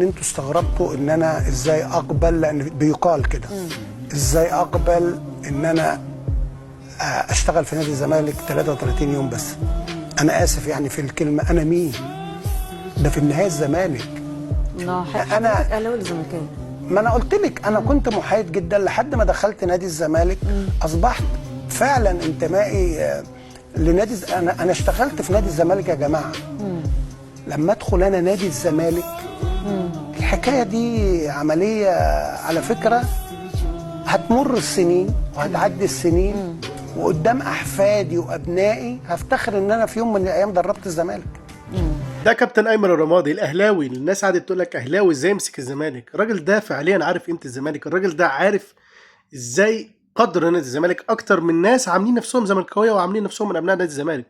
انتوا استغربتوا ان انا ازاي اقبل، لان بيقال كده ازاي اقبل ان انا اشتغل في نادي الزمالك 33 يوم بس. انا اسف يعني في الكلمه، انا مين؟ ده في النهايه الزمالك. انا اهلاوي ولا زملكاوي؟ ما انا قلت لك انا كنت محايد جدا لحد ما دخلت نادي الزمالك. اصبحت فعلا انتمائي لنادي انا اشتغلت في نادي الزمالك يا جماعه. لما ادخل انا نادي الزمالك الحكايه دي عمليه على فكره هتمر السنين وهتعدي السنين وقدام احفادي وابنائي هفتخر ان انا في يوم من الايام دربت الزمالك. ده كابتن ايمن الرمادي الاهلاوي. الناس قعدت تقول لك اهلاوي ازاي يمسك الزمالك؟ الراجل ده فعليا عارف قيمه الزمالك. الراجل ده عارف ازاي قدر نادي الزمالك اكتر من ناس عاملين نفسهم زملكاويه وعاملين نفسهم من ابناء نادي الزمالك.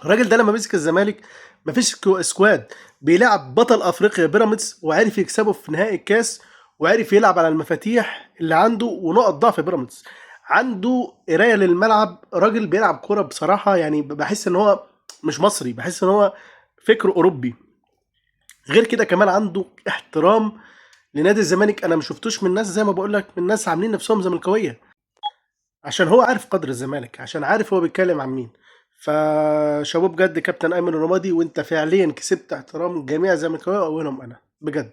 الراجل ده لما مسك الزمالك مفيش سكواد، بيلعب بطل افريقيا بيراميدز وعرف يكسبه في نهائي الكاس، وعرف يلعب على المفاتيح اللي عنده ونقط ضعف بيراميدز. عنده قرايه للملعب. راجل بيلعب كوره بصراحه، يعني بحس ان هو مش مصري، بحس ان هو فكر اوروبي. غير كده كمان عنده احترام لنادي الزمالك انا ما شفتوش من ناس زي ما بقول لك، من ناس عاملين نفسهم زملكاويه، عشان هو عارف قدر الزمالك، عشان عارف هو بيتكلم عن مين. فشابوه بجد كابتن ايمن الرمادي، وانت فعليا كسبت احترام جميع الزملكاويه واولهم انا بجد.